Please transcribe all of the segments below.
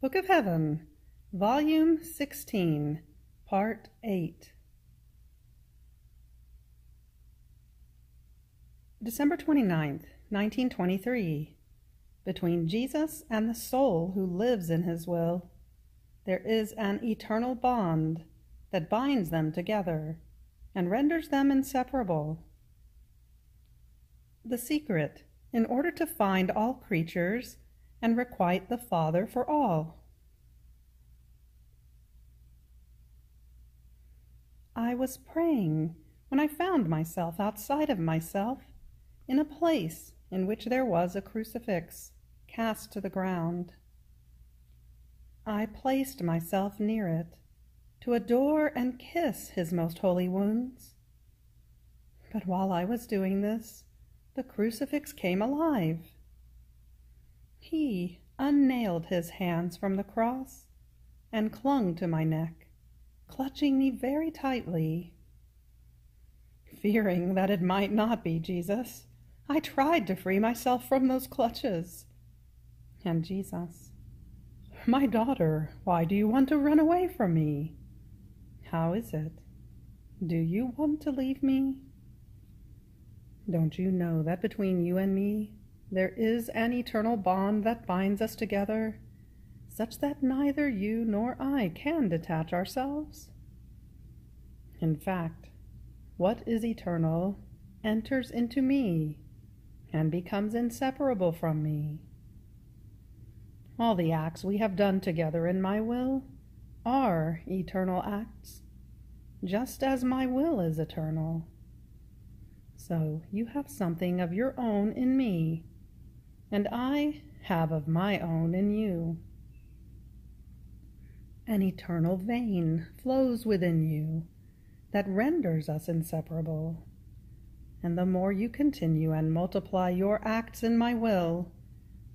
Book of Heaven, Volume 16, Part 8. December 29th, 1923. Between Jesus and the soul who lives in his will, there is an eternal bond that binds them together and renders them inseparable. The secret, in order to find all creatures and requite the Father for all. I was praying when I found myself outside of myself, in a place in which there was a crucifix cast to the ground. I placed myself near it to adore and kiss his most holy wounds. But while I was doing this, the crucifix came alive. He unnailed his hands from the cross and clung to my neck, clutching me very tightly. Fearing that it might not be Jesus, I tried to free myself from those clutches. And Jesus, "My daughter, why do you want to run away from me? How is it? Do you want to leave me? Don't you know that between you and me there is an eternal bond that binds us together, such that neither you nor I can detach ourselves? In fact, what is eternal enters into me and becomes inseparable from me. All the acts we have done together in my will are eternal acts, just as my will is eternal. So you have something of your own in me, and I have of my own in you. An eternal vein flows within you that renders us inseparable, and the more you continue and multiply your acts in my will,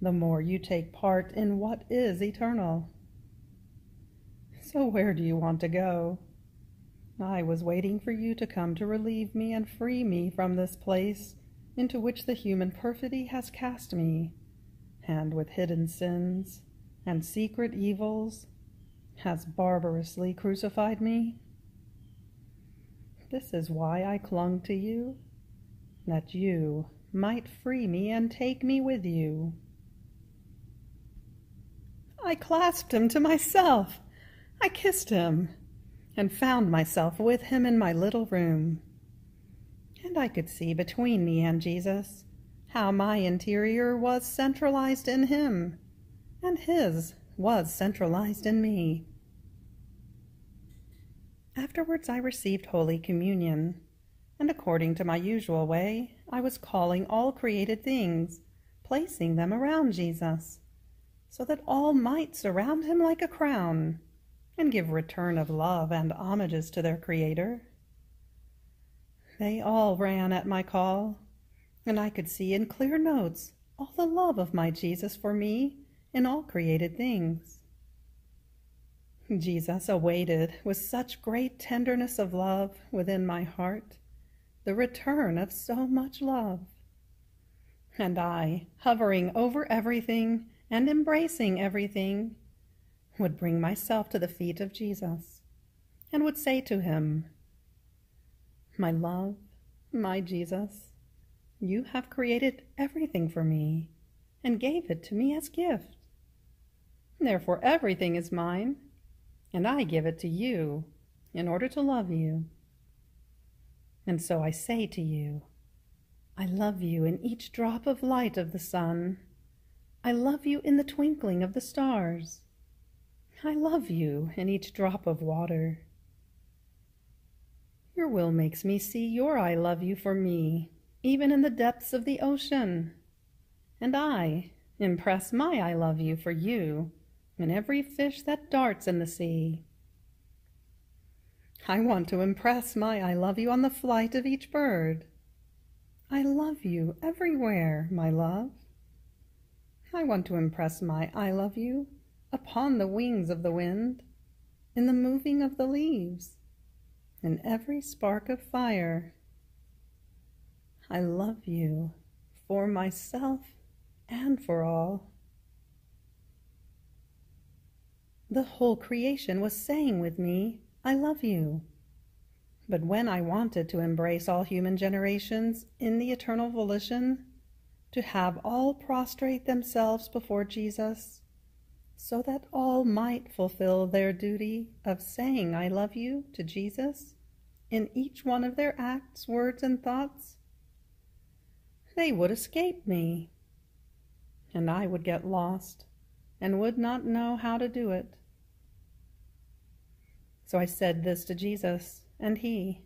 the more you take part in what is eternal. So where do you want to go? I was waiting for you to come to relieve me and free me from this place into which the human perfidy has cast me, and with hidden sins and secret evils has barbarously crucified me. This is why I clung to you, that you might free me and take me with you. I clasped him to myself. I kissed him and found myself with him in my little room. And I could see between me and Jesus how my interior was centralized in him, and his was centralized in me. Afterwards I received Holy Communion, and according to my usual way, I was calling all created things, placing them around Jesus, so that all might surround him like a crown, and give return of love and homages to their Creator. They all ran at my call, and I could see in clear notes all the love of my Jesus for me in all created things. Jesus awaited with such great tenderness of love within my heart the return of so much love. And I, hovering over everything and embracing everything, would bring myself to the feet of Jesus and would say to him, "My love, my Jesus, you have created everything for me and gave it to me as gift. Therefore everything is mine, and I give it to you in order to love you. And so I say to you, I love you in each drop of light of the sun. I love you in the twinkling of the stars. I love you in each drop of water. Your will makes me see your I love you for me, even in the depths of the ocean. And I impress my I love you for you in every fish that darts in the sea. I want to impress my I love you on the flight of each bird. I love you everywhere, my love. I want to impress my I love you upon the wings of the wind, in the moving of the leaves, in every spark of fire. I love you for myself and for all. The whole creation was saying with me, I love you. But when I wanted to embrace all human generations in the eternal volition, to have all prostrate themselves before Jesus, so that all might fulfill their duty of saying I love you to Jesus in each one of their acts, words, and thoughts, they would escape me, and I would get lost and would not know how to do it. So I said this to Jesus, and he,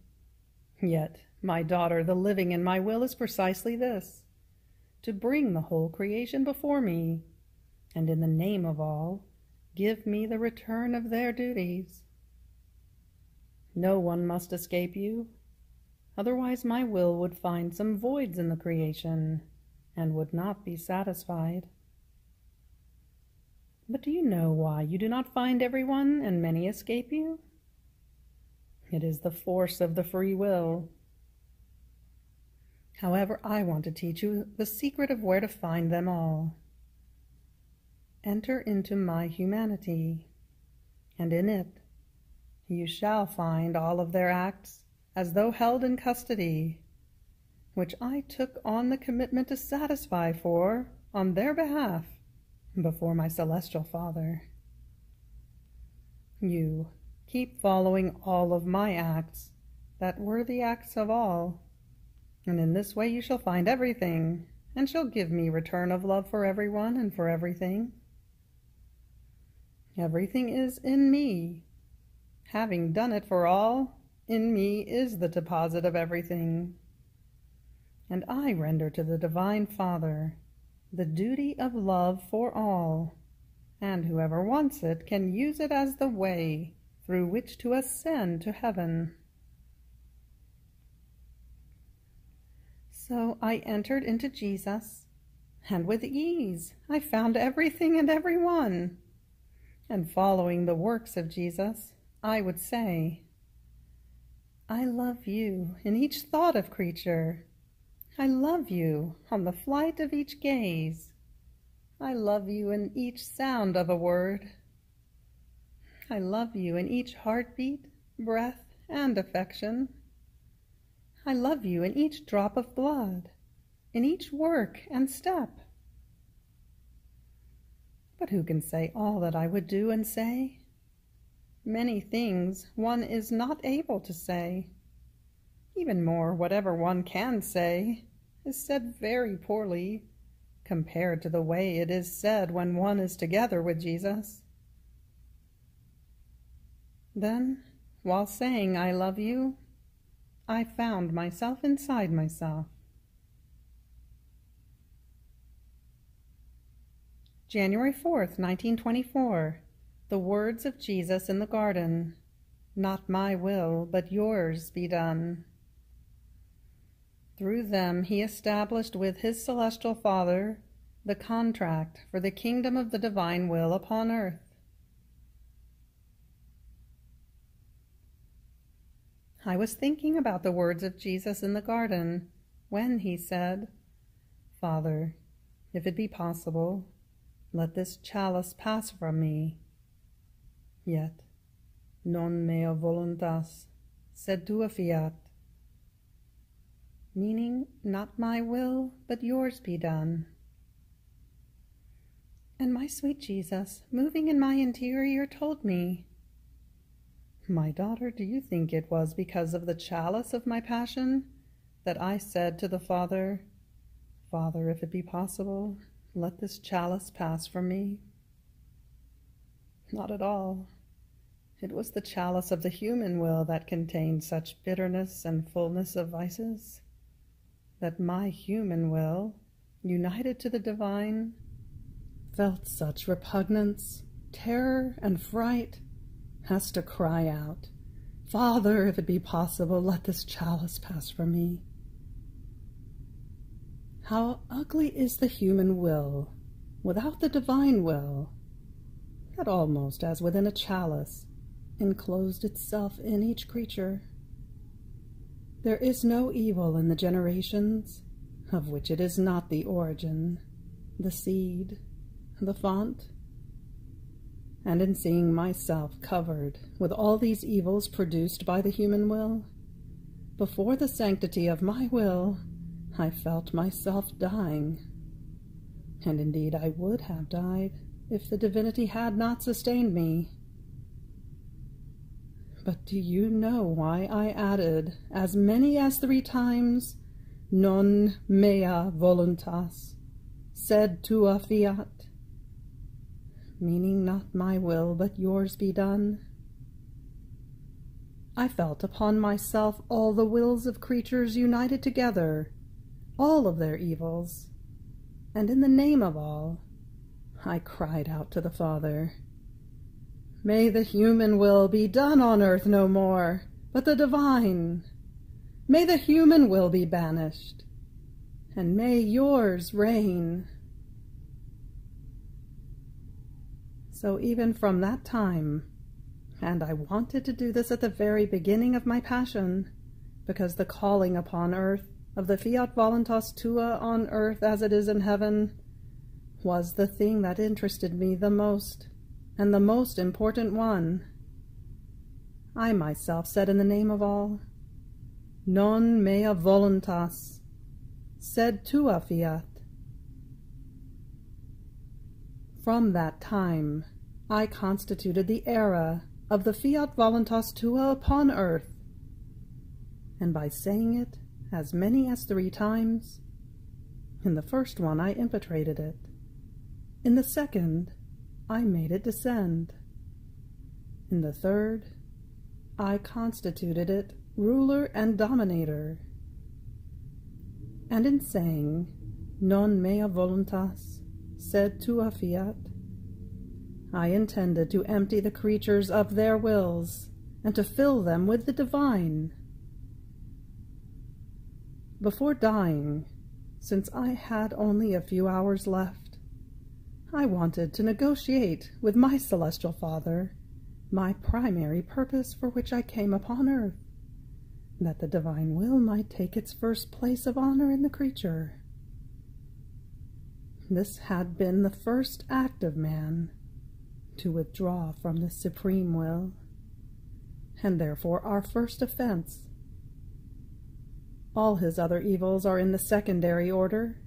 Yet, my daughter, the living in my will is precisely this, to bring the whole creation before me, and in the name of all, give me the return of their duties. No one must escape you, otherwise my will would find some voids in the creation, and would not be satisfied. But do you know why you do not find everyone, and many escape you? It is the force of the free will. However, I want to teach you the secret of where to find them all. Enter into my humanity, and in it you shall find all of their acts as though held in custody, which I took on the commitment to satisfy on their behalf before my celestial Father. You keep following all of my acts, that were the acts of all, and in this way you shall find everything, and shall give me return of love for everyone and for everything. Everything is in me. Having done it for all, in me is the deposit of everything. And I render to the Divine Father the duty of love for all, and whoever wants it can use it as the way through which to ascend to heaven. So I entered into Jesus, and with ease I found everything and everyone. And following the works of Jesus, I would say, I love you in each thought of creature. I love you on the flight of each gaze. I love you in each sound of a word. I love you in each heartbeat, breath, and affection. I love you in each drop of blood, in each work and step. But who can say all that I would do and say? Many things one is not able to say. Even more, whatever one can say is said very poorly compared to the way it is said when one is together with Jesus. Then, while saying I love you, I found myself inside myself. January 4th, 1924. The words of Jesus in the garden. Not my will, but yours be done. Through them he established with his celestial Father the contract for the kingdom of the divine will upon earth. I was thinking about the words of Jesus in the garden when he said, Father, if it be possible, let this chalice pass from me. Yet, non mea voluntas, sed tua fiat. Meaning, not my will, but yours be done. And my sweet Jesus, moving in my interior, told me, My daughter, do you think it was because of the chalice of my passion that I said to the Father, Father, if it be possible, let this chalice pass from me? Not at all. It was the chalice of the human will that contained such bitterness and fullness of vices, that my human will, united to the divine, felt such repugnance, terror, and fright as to cry out, Father, if it be possible, let this chalice pass from me. How ugly is the human will without the divine will, that almost as within a chalice enclosed itself in each creature. There is no evil in the generations of which it is not the origin, the seed, the font. And in seeing myself covered with all these evils produced by the human will, before the sanctity of my will, I felt myself dying. And indeed I would have died if the divinity had not sustained me. But do you know why I added as many as 3 times, non mea voluntas, sed tua fiat? Meaning not my will, but yours be done. I felt upon myself all the wills of creatures united together, all of their evils, and in the name of all, I cried out to the Father, "May the human will be done on earth no more, but the divine. May the human will be banished, and may yours reign." So even from that time, and I wanted to do this at the very beginning of my passion, because the calling upon earth of the Fiat voluntas tua on earth as it is in heaven was the thing that interested me the most, and the most important one. I myself said in the name of all, "Non mea voluntas, sed tua fiat." From that time, I constituted the era of the Fiat voluntas tua upon earth, and by saying it as many as 3 times, in the first one I impetrated it, in the second I made it descend, in the third I constituted it ruler and dominator, and in saying, "Non mea voluntas, sed tua fiat," I intended to empty the creatures of their wills and to fill them with the divine. Before dying, since I had only a few hours left, I wanted to negotiate with my celestial Father my primary purpose for which I came upon earth, that the divine will might take its first place of honor in the creature. This had been the first act of man, to withdraw from the supreme will, and therefore our first offense. All his other evils are in the secondary order.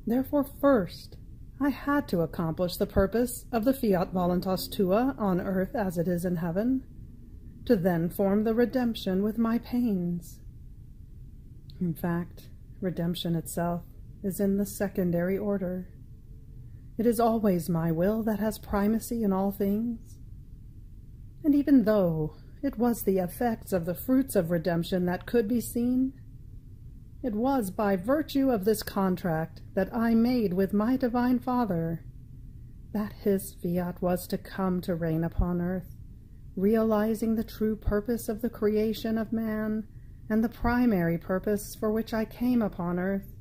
Therefore first I had to accomplish the purpose of the Fiat voluntas tua on earth as it is in heaven, to then form the redemption with my pains. In fact, redemption itself is in the secondary order. It is always my will that has primacy in all things. And even though it was the effects of the fruits of redemption that could be seen, it was by virtue of this contract that I made with my divine Father, that his fiat was to come to reign upon earth, realizing the true purpose of the creation of man and the primary purpose for which I came upon earth,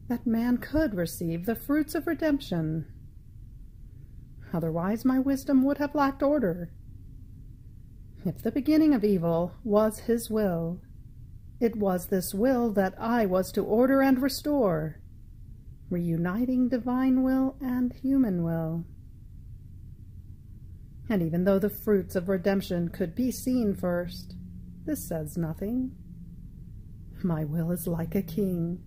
that man could receive the fruits of redemption. Otherwise my wisdom would have lacked order. If the beginning of evil was his will, it was this will that I was to order and restore, reuniting divine will and human will. And even though the fruits of redemption could be seen first, this says nothing. My will is like a king,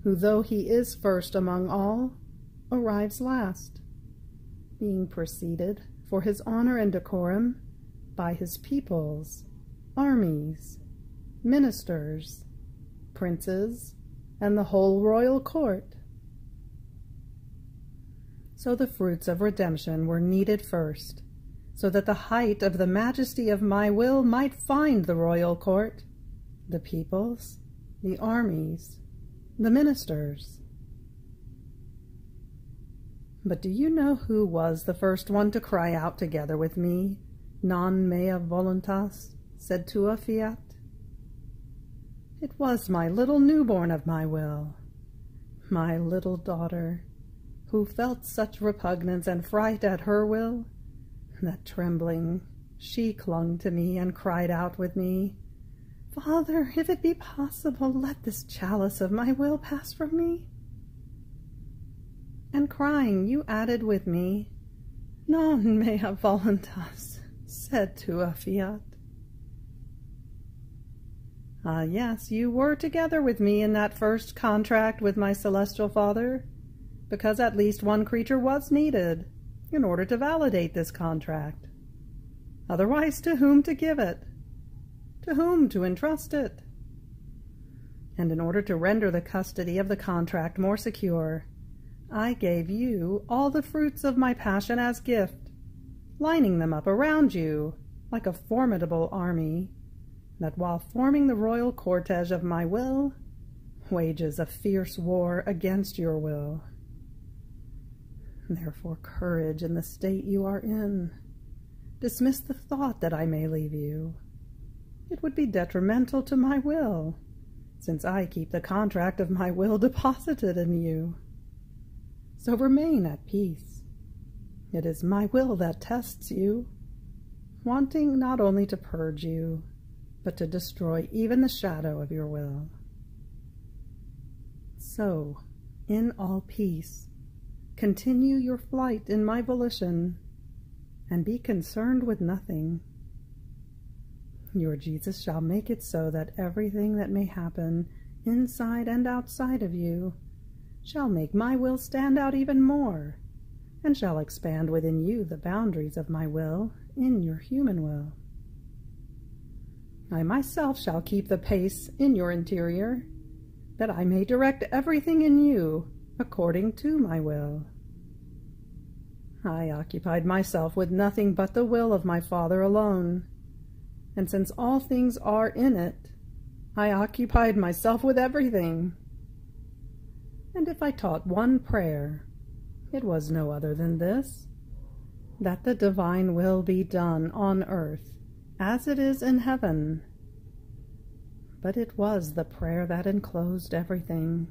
who, though he is first among all, arrives last, being preceded for his honor and decorum by his peoples, armies, ministers, princes, and the whole royal court. So the fruits of redemption were needed first, so that the height of the majesty of my will might find the royal court, the peoples, the armies, the ministers. But do you know who was the first one to cry out together with me, "Non mea voluntas, sed tua fiat"? It was my little newborn of my will, my little daughter, who felt such repugnance and fright at her will, that trembling she clung to me and cried out with me, "Father, if it be possible, let this chalice of my will pass from me." And crying, you added with me, Non mea voluntas, sed tua fiat. Ah, yes, you were together with me in that first contract with my celestial Father, because at least one creature was needed in order to validate this contract. Otherwise, to whom to give it? To whom to entrust it? And in order to render the custody of the contract more secure, I gave you all the fruits of my passion as gift, lining them up around you like a formidable army, that while forming the royal cortege of my will, wages a fierce war against your will. Therefore, courage in the state you are in. Dismiss the thought that I may leave you. It would be detrimental to my will, since I keep the contract of my will deposited in you. So remain at peace. It is my will that tests you, wanting not only to purge you, but to destroy even the shadow of your will. So, in all peace, continue your flight in my volition, and be concerned with nothing. Your Jesus shall make it so that everything that may happen inside and outside of you shall make my will stand out even more, and shall expand within you the boundaries of my will in your human will. I myself shall keep the pace in your interior, that I may direct everything in you according to my will. I occupied myself with nothing but the will of my Father alone, and since all things are in it, I occupied myself with everything. And if I taught one prayer, it was no other than this, that the divine will be done on earth as it is in heaven. But it was the prayer that enclosed everything.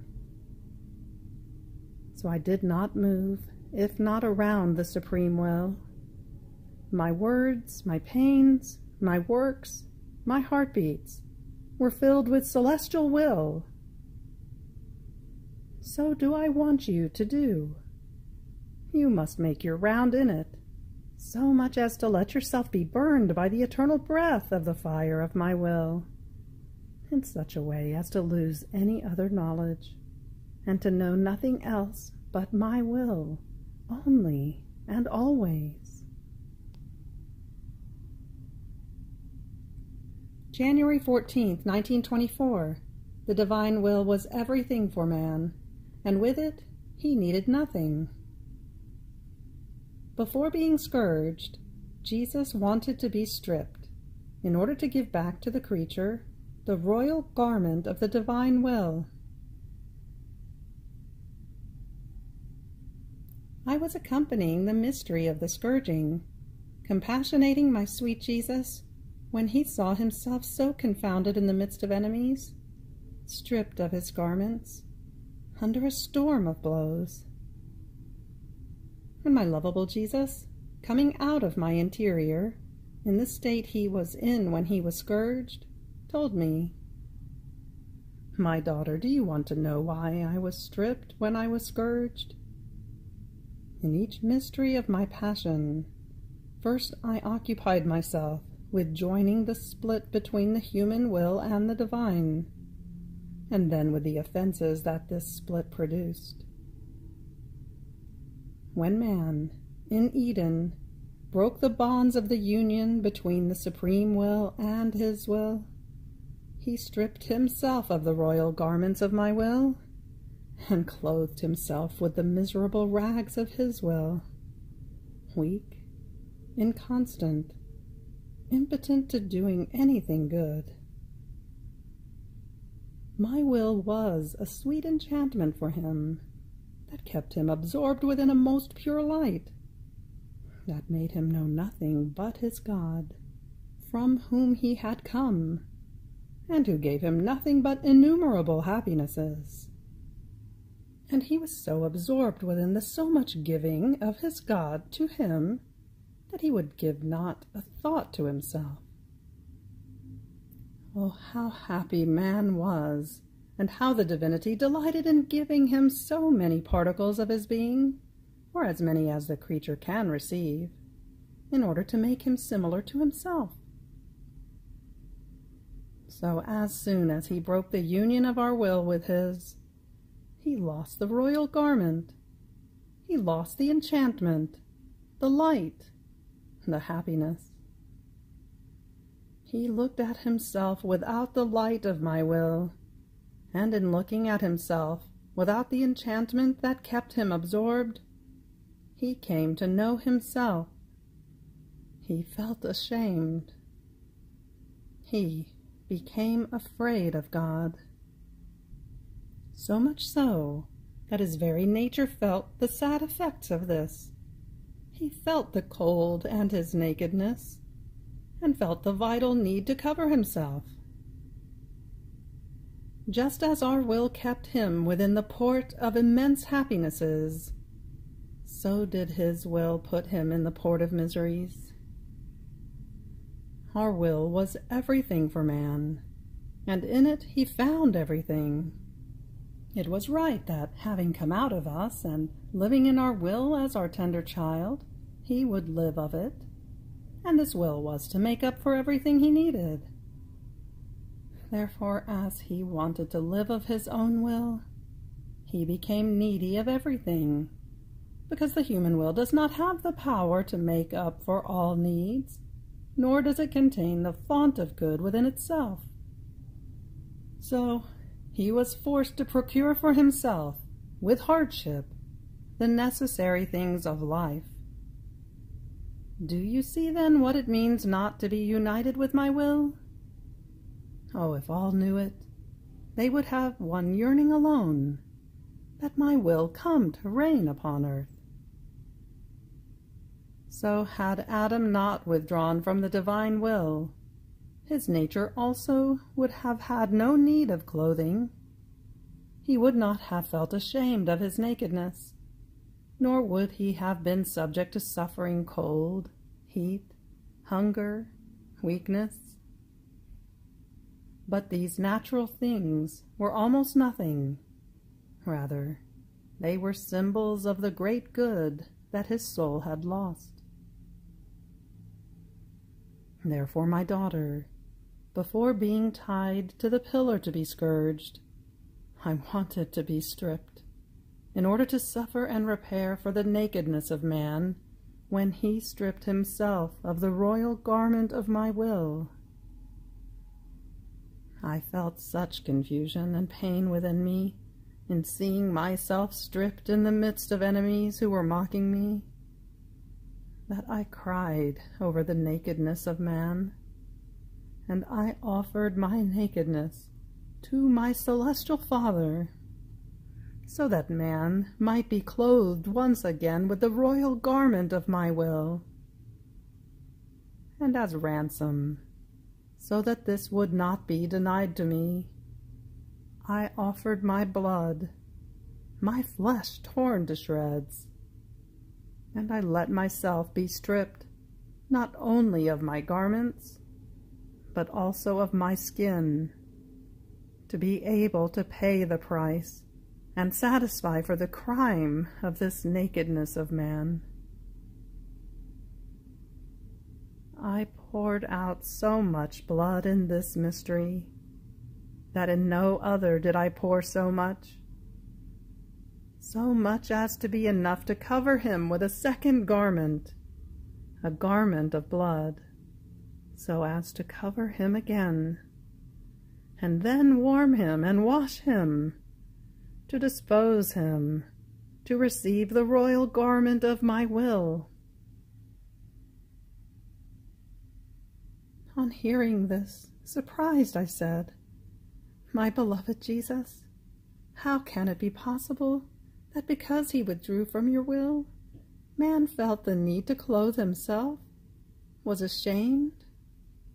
So I did not move, if not around the supreme will. My words, my pains, my works, my heartbeats were filled with celestial will. So do I want you to do. You must make your round in it, so much as to let yourself be burned by the eternal breath of the fire of my will, in such a way as to lose any other knowledge, and to know nothing else but my will, only and always. January 14th, 1924. The divine will was everything for man, and with it he needed nothing. Before being scourged, Jesus wanted to be stripped, in order to give back to the creature the royal garment of the divine will. I was accompanying the mystery of the scourging, compassionating my sweet Jesus when he saw himself so confounded in the midst of enemies, stripped of his garments, under a storm of blows. And my lovable Jesus, coming out of my interior, in the state he was in when he was scourged, told me, "My daughter, do you want to know why I was stripped when I was scourged? In each mystery of my passion, first I occupied myself with joining the split between the human will and the divine, and then with the offenses that this split produced. When man, in Eden, broke the bonds of the union between the supreme will and his will, he stripped himself of the royal garments of my will, and clothed himself with the miserable rags of his will, weak, inconstant, impotent to doing anything good. My will was a sweet enchantment for him, that kept him absorbed within a most pure light, that made him know nothing but his God, from whom he had come, and who gave him nothing but innumerable happinesses. And he was so absorbed within the so much giving of his God to him, that he would give not a thought to himself. Oh, how happy man was, and how the divinity delighted in giving him so many particles of his being, or as many as the creature can receive, in order to make him similar to himself. So as soon as he broke the union of our will with his, he lost the royal garment, he lost the enchantment, the light, the happiness. He looked at himself without the light of my will, and in looking at himself without the enchantment that kept him absorbed, he came to know himself. He felt ashamed. He became afraid of God. So much so that his very nature felt the sad effects of this. He felt the cold and his nakedness, and felt the vital need to cover himself. Just as our will kept him within the port of immense happinesses, so did his will put him in the port of miseries. Our will was everything for man, and in it he found everything. It was right that, having come out of us and living in our will as our tender child, he would live of it, and this will was to make up for everything he needed. Therefore, as he wanted to live of his own will, he became needy of everything, because the human will does not have the power to make up for all needs, nor does it contain the fount of good within itself. So he was forced to procure for himself, with hardship, the necessary things of life. Do you see then what it means not to be united with my will? Oh, if all knew it, they would have one yearning alone, that my will come to reign upon earth. So had Adam not withdrawn from the divine will, his nature also would have had no need of clothing. He would not have felt ashamed of his nakedness, nor would he have been subject to suffering cold, heat, hunger, weakness. But these natural things were almost nothing. Rather, they were symbols of the great good that his soul had lost. Therefore, my daughter, before being tied to the pillar to be scourged, I wanted to be stripped, in order to suffer and repair for the nakedness of man, when he stripped himself of the royal garment of my will. I felt such confusion and pain within me, in seeing myself stripped in the midst of enemies who were mocking me, that I cried over the nakedness of man, and I offered my nakedness to my celestial Father, so that man might be clothed once again with the royal garment of my will, and as ransom, so that this would not be denied to me, I offered my blood, my flesh torn to shreds, and I let myself be stripped, not only of my garments, but also of my skin, to be able to pay the price and satisfy for the crime of this nakedness of man. I poured out so much blood in this mystery, that in no other did I pour so much as to be enough to cover him with a second garment, a garment of blood, so as to cover him again, and then warm him and wash him, to dispose him to receive the royal garment of my will. On hearing this, surprised, I said, "My beloved Jesus, how can it be possible that because he withdrew from your will, man felt the need to clothe himself, was ashamed,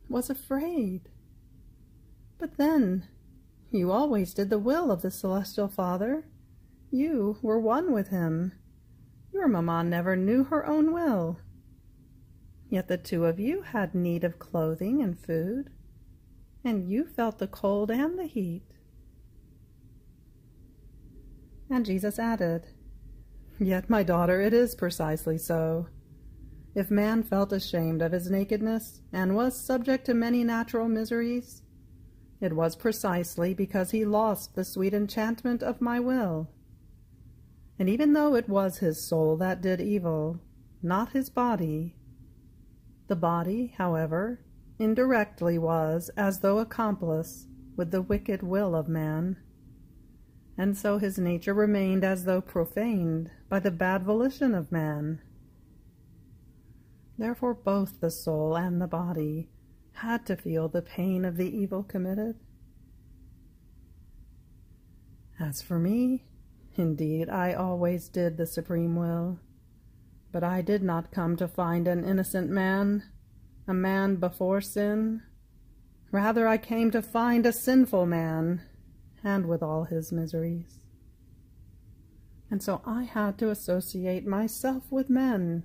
was afraid? But then, you always did the will of the Celestial Father. You were one with him. Your mamma never knew her own will. Yet the two of you had need of clothing and food, and you felt the cold and the heat." And Jesus added, Yet, my daughter, it is precisely so. If man felt ashamed of his nakedness, and was subject to many natural miseries, it was precisely because he lost the sweet enchantment of my will. And even though it was his soul that did evil, not his body, the body, however, indirectly was as though accomplice with the wicked will of man, and so his nature remained as though profaned by the bad volition of man. Therefore both the soul and the body had to feel the pain of the evil committed. As for me, indeed, I always did the supreme will, but I did not come to find an innocent man, a man before sin. Rather, I came to find a sinful man, and with all his miseries. And so I had to associate myself with men,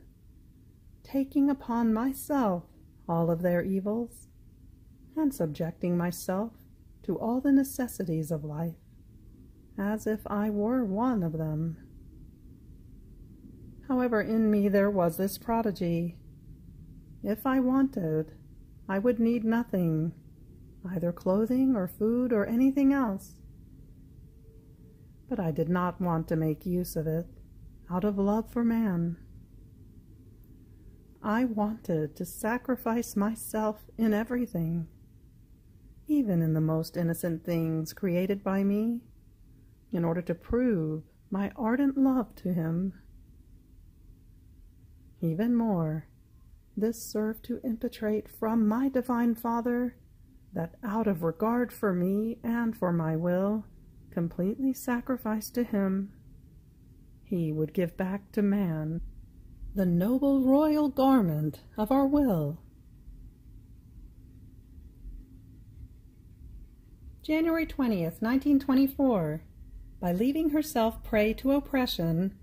taking upon myself all of their evils, and subjecting myself to all the necessities of life, as if I were one of them. However, in me there was this prodigy. If I wanted, I would need nothing, either clothing or food or anything else. But I did not want to make use of it out of love for man. I wanted to sacrifice myself in everything, even in the most innocent things created by me, in order to prove my ardent love to him. Even more, this served to impetrate from my divine Father that out of regard for me and for my will, completely sacrificed to him, he would give back to man the noble royal garment of our will. January 20th, 1924. By leaving herself prey to oppression,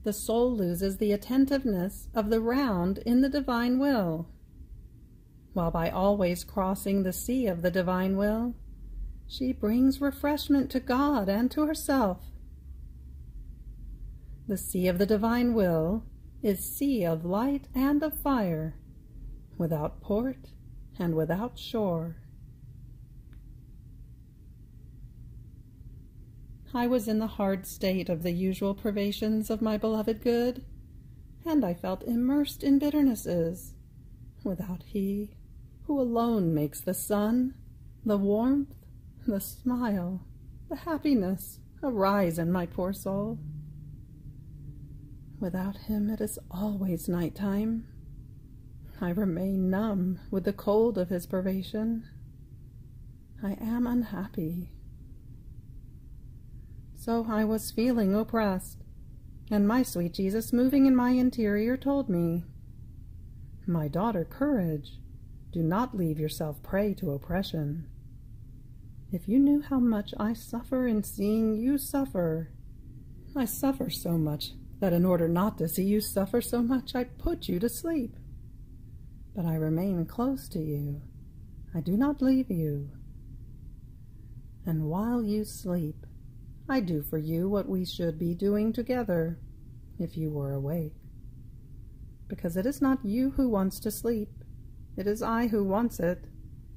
the soul loses the attentiveness of the round in the divine will, while by always crossing the sea of the divine will, she brings refreshment to God and to herself. The sea of the divine will is sea of light and of fire, without port and without shore. I was in the hard state of the usual privations of my beloved good, and I felt immersed in bitternesses, without he who alone makes the sun, the warmth, the smile, the happiness arise in my poor soul. Without him it is always night-time. I remain numb with the cold of his privation. I am unhappy. So I was feeling oppressed, and my sweet Jesus moving in my interior told me, "My daughter, courage, do not leave yourself prey to oppression. If you knew how much I suffer in seeing you suffer, I suffer so much that in order not to see you suffer so much, I put you to sleep. But I remain close to you. I do not leave you. And while you sleep, I do for you what we should be doing together, if you were awake. Because it is not you who wants to sleep, it is I who wants it,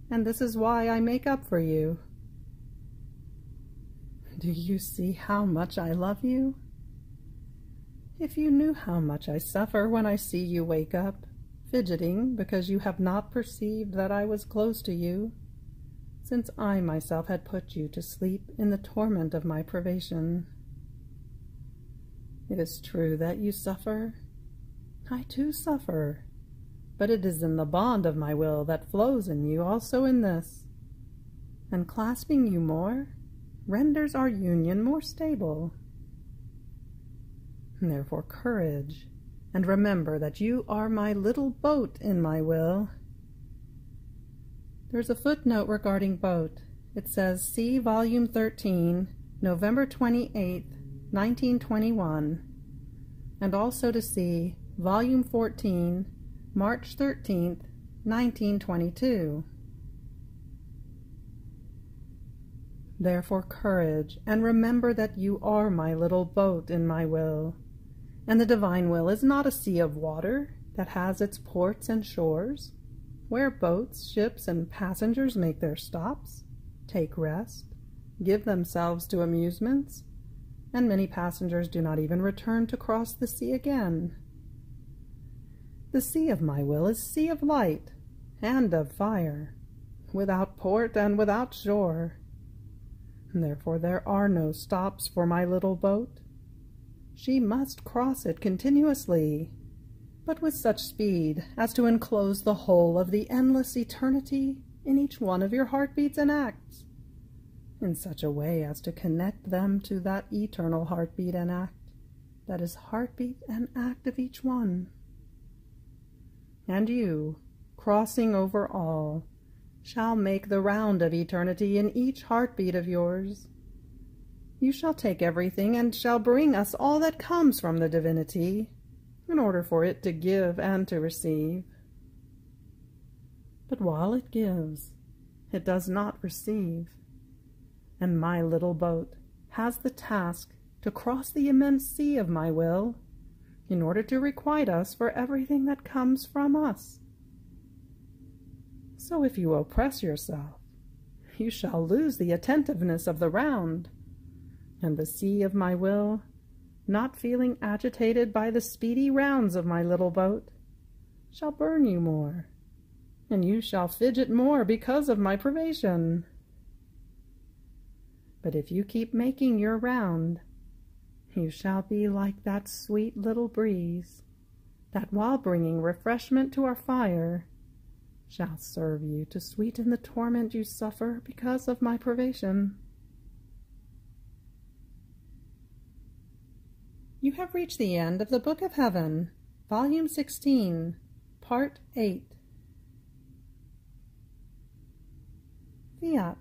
and this is why I make up for you. Do you see how much I love you? If you knew how much I suffer when I see you wake up, fidgeting because you have not perceived that I was close to you, since I myself had put you to sleep in the torment of my privation. It is true that you suffer. I too suffer, but it is in the bond of my will that flows in you also in this, and clasping you more renders our union more stable. Therefore courage, and remember that you are my little boat in my will. There's a footnote regarding boat. It says, see Volume 13, November 28, 1921, and also to see Volume 14, March 13, 1922. Therefore courage, and remember that you are my little boat in my will, And the divine will is not a sea of water that has its ports and shores, where boats, ships, and passengers make their stops, take rest, give themselves to amusements, and many passengers do not even return to cross the sea again. The sea of my will is sea of light and of fire, without port and without shore. Therefore there are no stops for my little boat. She must cross it continuously, but with such speed as to enclose the whole of the endless eternity in each one of your heartbeats and acts, in such a way as to connect them to that eternal heartbeat and act that is heartbeat and act of each one. And you, crossing over all, shall make the round of eternity in each heartbeat of yours. You shall take everything and shall bring us all that comes from the divinity, in order for it to give and to receive. But while it gives, it does not receive, and my little boat has the task to cross the immense sea of my will, in order to requite us for everything that comes from us. So if you oppress yourself, you shall lose the attentiveness of the round, and the sea of my will, not feeling agitated by the speedy rounds of my little boat, shall burn you more, and you shall fidget more because of my privation. But if you keep making your round, you shall be like that sweet little breeze, that while bringing refreshment to our fire, shall serve you to sweeten the torment you suffer because of my privation. You have reached the end of the Book of Heaven, Volume 16, Part 8. Fiat.